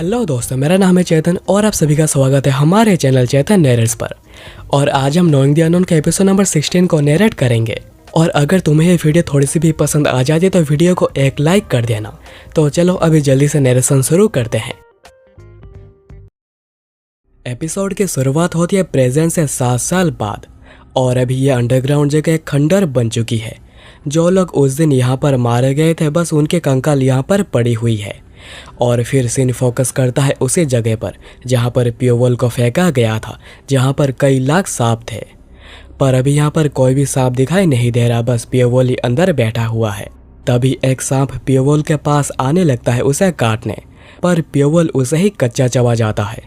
Hello दोस्तों, मेरा नाम है चेतन और आप सभी का स्वागत है हमारे चैनल चेतन नरेट्स पर। और आज हम नोइंग द अननोन के एपिसोड नंबर 16 को नरेट करेंगे। और अगर तुम्हें ये वीडियो थोड़ी सी भी पसंद आ जाती तो वीडियो को एक लाइक कर देना। तो चलो अभी जल्दी से नरेशन शुरू करते हैं। एपिसोड की शुरुआत होती है प्रेजेंट से 7 साल बाद और अभी ये अंडरग्राउंड जगह एक खंडर बन चुकी है। जो लोग उस दिन यहाँ पर मारे गए थे बस उनके कंकाल यहाँ पर पड़ी हुई है। और फिर सीन फोकस करता है उसी जगह पर जहाँ पर पियोवल को फेंका गया था, जहाँ पर कई लाख सांप थे। पर अभी यहाँ पर कोई भी सांप दिखाई नहीं दे रहा, बस पियोवल ही अंदर बैठा हुआ है। तभी एक सांप पियोवल के पास आने लगता है उसे काटने, पर पियोवल उसे ही कच्चा चबा जाता है।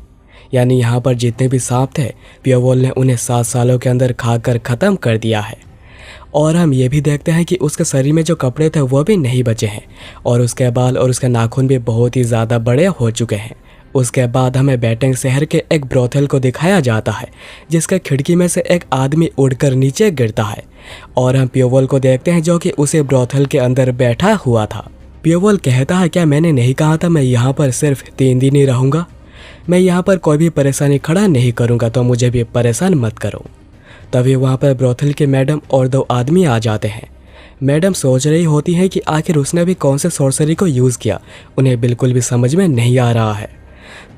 यानी यहाँ पर जितने भी सांप थे पियोवल ने उन्हें 7 सालों के अंदर खाकर ख़त्म कर दिया है। और हम ये भी देखते हैं कि उसके शरीर में जो कपड़े थे वो भी नहीं बचे हैं और उसके बाल और उसके नाखून भी बहुत ही ज़्यादा बड़े हो चुके हैं। उसके बाद हमें बैटेंग शहर के एक ब्रोथल को दिखाया जाता है जिसके खिड़की में से एक आदमी उड़कर नीचे गिरता है और हम पियोवल को देखते हैं जो कि उसे ब्रोथल के अंदर बैठा हुआ था। पियोवल कहता है, क्या मैंने नहीं कहा था मैं यहाँ पर सिर्फ 3 दिन ही रहूँगा? मैं यहाँ पर कोई भी परेशानी खड़ा नहीं करूँगा, तो मुझे भी परेशान मत करो। तभी वहाँ पर ब्रोथल के मैडम और 2 आदमी आ जाते हैं। मैडम सोच रही होती हैं कि आखिर उसने भी कौन से सॉर्सरी को यूज़ किया, उन्हें बिल्कुल भी समझ में नहीं आ रहा है।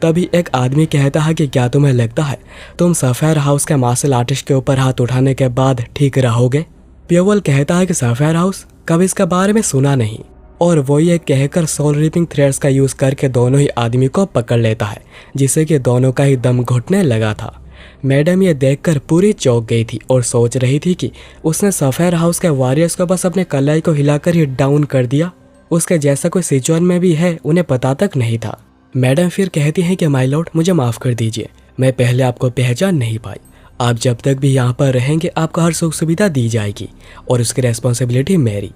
तभी एक आदमी कहता है कि क्या तुम्हें लगता है तुम सफ़ेयर हाउस के मार्शल आर्टिस्ट के ऊपर हाथ उठाने के बाद ठीक रहोगे? पियोवल कहता है कि सफ़ेयर हाउस, कभी इसके बारे में सुना नहीं। और वो ये कहकर सोल रिपिंग थ्रेड्स का यूज़ करके दोनों ही आदमी को पकड़ लेता है, जिससे कि दोनों का ही दम घुटने लगा था। मैडम ये देखकर पूरी चौंक गई थी और सोच रही थी कि उसने सफ़ेयर हाउस के वॉरियर्स को बस अपने कलाई को हिलाकर ही डाउन कर दिया। उसके जैसा कोई सिचुएशन में भी है उन्हें पता तक नहीं था। मैडम फिर कहती हैं कि माय लॉर्ड, मुझे माफ़ कर दीजिए, मैं पहले आपको पहचान नहीं पाई। आप जब तक भी यहाँ पर रहेंगे आपको हर सुख सुविधा दी जाएगी और उसकी रेस्पॉन्सिबिलिटी मेरी।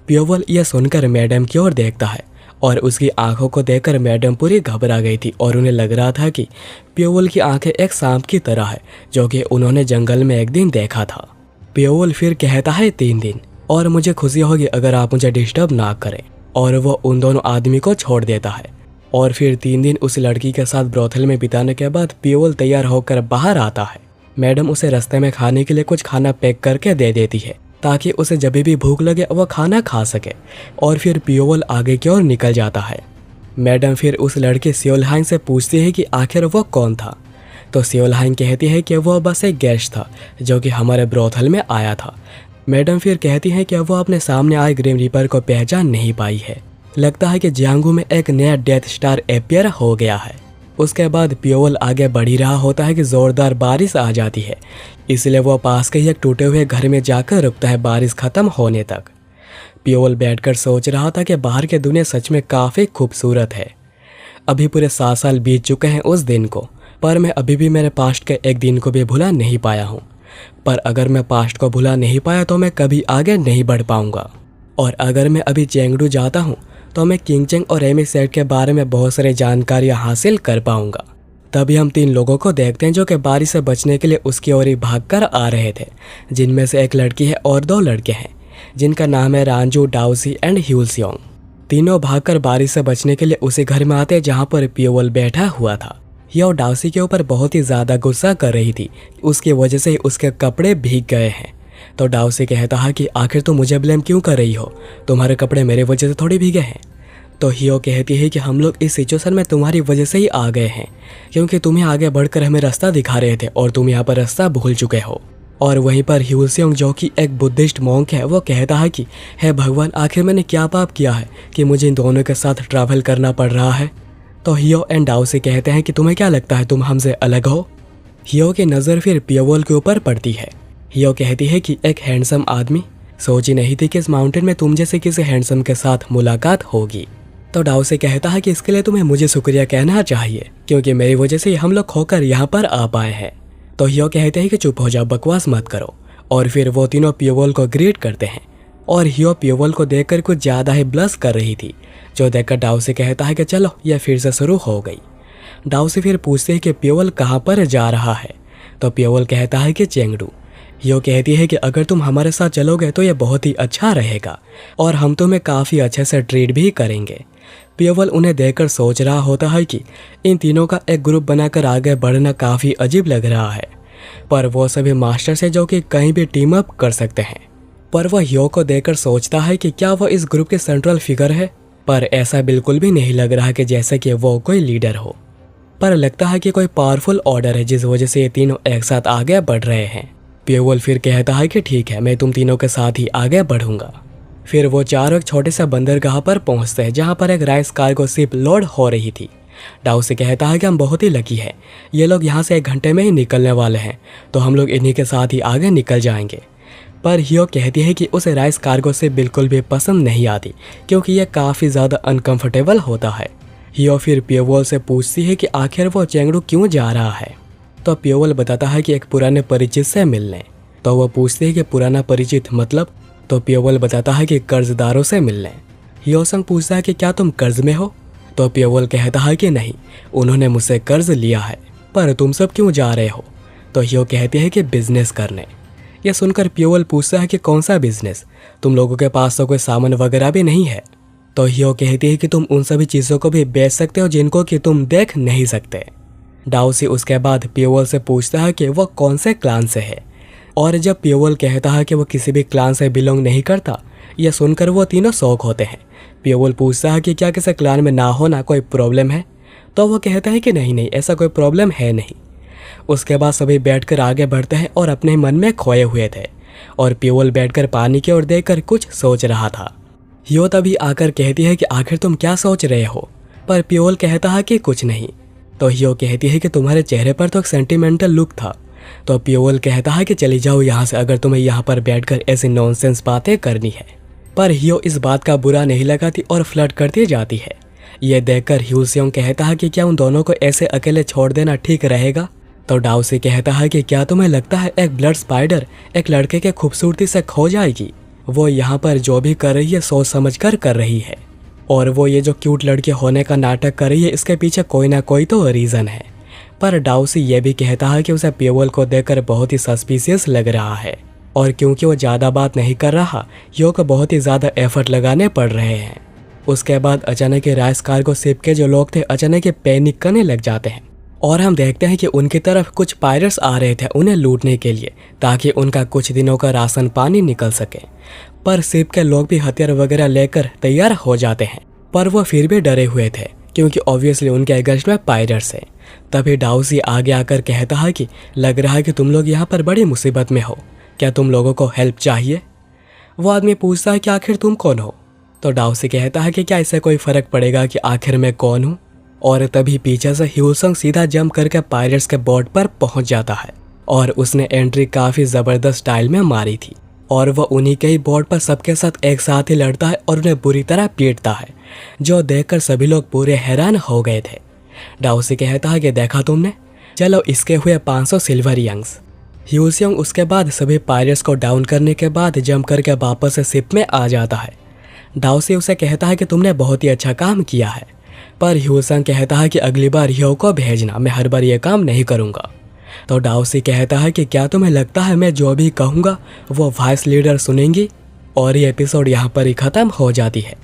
पियोवल यह सुनकर मैडम की ओर देखता है और उसकी आंखों को देखकर मैडम पूरी घबरा गई थी और उन्हें लग रहा था कि पियोवल की आंखें एक सांप की तरह है जो कि उन्होंने जंगल में एक दिन देखा था। पियोवल फिर कहता है 3 दिन, और मुझे खुशी होगी अगर आप मुझे डिस्टर्ब ना करें। और वो उन दोनों आदमी को छोड़ देता है। और फिर 3 दिन उस लड़की के साथ ब्रोथल में बिताने के बाद पियोवल तैयार होकर बाहर आता है। मैडम उसे रास्ते में खाने के लिए कुछ खाना पैक करके दे देती है ताकि उसे जब भी भूख लगे वो खाना खा सके। और फिर पियोवल आगे की ओर निकल जाता है। मैडम फिर उस लड़के सियोलहाइन से पूछती है कि आखिर वो कौन था। तो सियोलहाइन कहती है कि वो बस एक गेस्ट था जो कि हमारे ब्रोथल में आया था। मैडम फिर कहती है कि वो अपने सामने आए ग्रिम रीपर को पहचान नहीं पाई है। लगता है कि जियांगू में एक नया डेथ स्टार अपियर हो गया है। उसके बाद पियोवल आगे बढ़ ही रहा होता है कि ज़ोरदार बारिश आ जाती है, इसलिए वो पास के ही एक टूटे हुए घर में जाकर रुकता है बारिश ख़त्म होने तक। पियोवल बैठकर सोच रहा था कि बाहर की दुनिया सच में काफ़ी खूबसूरत है। अभी पूरे 7 साल बीत चुके हैं उस दिन को, पर मैं अभी भी मेरे पास्ट के एक दिन को भी भुला नहीं पाया हूँ। पर अगर मैं पास्ट को भुला नहीं पाया तो मैं कभी आगे नहीं बढ़ पाऊँगा। और अगर मैं अभी चेंगडू जाता हूँ तो मैं किंगचेंग और एमी सेट के बारे में बहुत सारी जानकारियाँ हासिल कर पाऊँगा। तभी हम 3 लोगों को देखते हैं जो कि बारिश से बचने के लिए उसकी ओर ही भागकर आ रहे थे, जिनमें से एक लड़की है और 2 लड़के हैं जिनका नाम है रांजू, डाउसी एंड ह्यूलसियोंग। तीनों भागकर बारिश से बचने के लिए उसी घर में आते हैं जहाँ पर पियोवल बैठा हुआ था। ह्यो डाउसी के ऊपर बहुत ही ज़्यादा गुस्सा कर रही थी, उसकी वजह से ही उसके कपड़े भीग गए हैं। तो डाउसी कहता है कि आखिर तुम मुझे ब्लेम क्यों कर रही हो, तुम्हारे कपड़े मेरे वजह से थोड़ी भीगे हैं। तो हियो कहती है कि हम लोग इस सिचुएशन में तुम्हारी वजह से ही आ गए हैं, क्योंकि तुम्हें आगे बढ़कर हमें रास्ता दिखा रहे थे और तुम यहाँ पर रास्ता भूल चुके हो। और वहीं पर ह्यूलसियोंग जो कि एक बुद्धिस्ट मॉन्क है वो कहता है कि हे भगवान, आखिर मैंने क्या पाप किया है कि मुझे इन दोनों के साथ ट्रैवल करना पड़ रहा है। तो हियो एंड डाउसी कहते हैं कि तुम्हें क्या लगता है तुम हमसे अलग हो? हियो की नज़र फिर पियोवल के ऊपर पड़ती है। हियो कहती है कि एक हैंडसम आदमी, सोची नहीं थी कि इस माउंटेन में तुम जैसे किसी हैंडसम के साथ मुलाकात होगी। तो डाउसी कहता है कि इसके लिए तुम्हें मुझे शुक्रिया कहना चाहिए, क्योंकि मेरी वजह से हम लोग खोकर यहाँ पर आ पाए हैं। तो हियो कहते हैं कि चुप हो जाओ, बकवास मत करो। और फिर वो तीनों पियोवल को ग्रीट करते हैं और हियो पियोवल को देखकर कुछ ज़्यादा ही ब्लश कर रही थी, जो देखकर डाउसी कहता है कि चलो यह फिर से शुरू हो गई। डाउसी फिर पूछते हैं कि पियोवल कहाँ पर जा रहा है। तो पियोवल कहता है कि चेंगडू। हियो कहती है कि अगर तुम हमारे साथ चलोगे तो यह बहुत ही अच्छा रहेगा और हम तुम्हें काफ़ी अच्छे से ट्रीट भी करेंगे। पियोवल उन्हें देखकर सोच रहा होता है कि इन तीनों का एक ग्रुप बनाकर आगे बढ़ना काफ़ी अजीब लग रहा है, पर वो सभी मास्टर्स है जो कि कहीं भी टीम अप कर सकते हैं। पर वह ह्यो को देखकर सोचता है कि क्या वह इस ग्रुप के सेंट्रल फिगर है, पर ऐसा बिल्कुल भी नहीं लग रहा कि जैसे कि वो कोई लीडर हो, पर लगता है कि कोई पावरफुल ऑर्डर है जिस वजह से ये तीनों एक साथ आगे बढ़ रहे हैं। पियोवल फिर कहता है कि ठीक है, मैं तुम तीनों के साथ ही आगे बढ़ूंगा। फिर वो चारों एक छोटे से बंदरगाह पर पहुंचते हैं जहां पर एक राइस कार्गो शिप लोड हो रही थी। डाउ से कहता है कि हम बहुत ही लकी है, ये लोग यहाँ से 1 घंटे में ही निकलने वाले हैं, तो हम लोग इन्हीं के साथ ही आगे निकल जाएंगे। पर ह्यो कहती है कि उसे राइस कार्गो से बिल्कुल भी पसंद नहीं आती क्योंकि यह काफ़ी ज़्यादा अनकंफर्टेबल होता है। ह्यो फिर पियोवल से पूछती है कि आखिर वो चेंगडू क्यों जा रहा है, तो पियोवल बताता है कि एक पुराने परिचित से मिलने। तो वो पूछती है कि पुराना परिचित मतलब, तो पियोवल बताता है कि कर्जदारों से मिलने। ह्योसंग पूछता है कि क्या तुम कर्ज में हो, तो पियोवल कहता है कि नहीं, उन्होंने मुझसे कर्ज लिया है, पर तुम सब क्यों जा रहे हो, तो ह्यो कहती है कि बिजनेस करने। यह सुनकर पियोवल पूछता है कि कौन सा बिजनेस, तुम लोगों के पास तो कोई सामान वगैरह भी नहीं है, तो ह्यो कहती है कि तुम उन सभी चीज़ों को भी बेच सकते हो जिनको कि तुम देख नहीं सकते। डाउसी उसके बाद पियोवल से पूछता है कि वह कौन से क्लान से है, और जब पियोवल कहता है कि वह किसी भी क्लान से बिलोंग नहीं करता, यह सुनकर वो तीनों शौक होते हैं। पियोवल पूछता है कि क्या किसी क्लान में ना होना कोई प्रॉब्लम है, तो वो कहता है कि नहीं नहीं, ऐसा कोई प्रॉब्लम है नहीं। उसके बाद सभी बैठकर आगे बढ़ते हैं और अपने मन में खोए हुए थे, और पियोवल बैठकर पानी की ओर देखकर कुछ सोच रहा था। ह्यो तभी आकर कहती है कि आखिर तुम क्या सोच रहे हो, पर पियोवल कहता है कि कुछ नहीं। तो ह्यो कहती है कि तुम्हारे चेहरे पर तो एक सेंटिमेंटल लुक था, तो पियोवल कहता है कि चली जाओ यहाँ से अगर तुम्हें यहाँ पर बैठकर ऐसी नॉनसेंस बातें करनी है। पर ह्यो इस बात का बुरा नहीं लगाती और फ्लर्ट करती जाती है। ये देखकर ह्यूसियोंग कहता है कि क्या उन दोनों को ऐसे अकेले छोड़ देना ठीक रहेगा, तो डाउसी कहता है कि क्या तुम्हें लगता है एक ब्लड स्पाइडर एक लड़के के खूबसूरती से खो जाएगी, वो यहाँ पर जो भी कर रही है सोच समझ कर रही है, और वो ये जो क्यूट लड़की होने का नाटक कर रही है इसके पीछे कोई ना कोई तो रीज़न है। पर डाउसी ये भी कहता है कि उसे पियोवल को देखकर बहुत ही सस्पिशियस लग रहा है, और क्योंकि वो ज़्यादा बात नहीं कर रहा, ह्यो को बहुत ही ज़्यादा एफर्ट लगाने पड़ रहे हैं। उसके बाद अचानक ही राइस कार्गो शिप के जो लोग थे अचानक ही पैनिक करने लग जाते हैं, और हम देखते हैं कि उनकी तरफ कुछ पायरेट्स आ रहे थे उन्हें लूटने के लिए, ताकि उनका कुछ दिनों का राशन पानी निकल सके। पर शिप के लोग भी हथियार वगैरह लेकर तैयार हो जाते हैं, पर वो फिर भी डरे हुए थे क्योंकि ऑब्वियसली उनके अगेंस्ट में पायरेट्स है। तभी डाउसी आगे आकर कहता है कि लग रहा है कि तुम लोग यहाँ पर बड़ी मुसीबत में हो, क्या तुम लोगों को हेल्प चाहिए। वो आदमी पूछता है कि आखिर तुम कौन हो, तो डाउसी कहता है कि क्या इससे कोई फर्क पड़ेगा कि आखिर मैं कौन हूँ। और तभी पीछे से ह्यूसंग सीधा जंप करके पायरेट्स के बोट पर पहुंच जाता है, और उसने एंट्री काफ़ी ज़बरदस्त स्टाइल में मारी थी, और वह उन्हीं के ही बोट पर सबके साथ एक साथ ही लड़ता है और उन्हें बुरी तरह पीटता है, जो देखकर सभी लोग पूरे हैरान हो गए थे। डाउसी कहता है कि देखा तुमने, चलो इसके हुए 500 सिल्वर यंग्स। ह्यूसियोंग उसके बाद सभी पायरेट्स को डाउन करने के बाद जंप करके वापस से शिप में आ जाता है। डाउसी उसे कहता है कि तुमने बहुत ही अच्छा काम किया है, पर ह्यूसंग कहता है कि अगली बार ह्यो को भेजना, मैं हर बार ये काम नहीं करूँगा। तो डाउसी कहता है कि क्या तुम्हें लगता है मैं जो भी कहूँगा वो वाइस लीडर सुनेंगी। और ये एपिसोड यहाँ पर ही ख़त्म हो जाती है।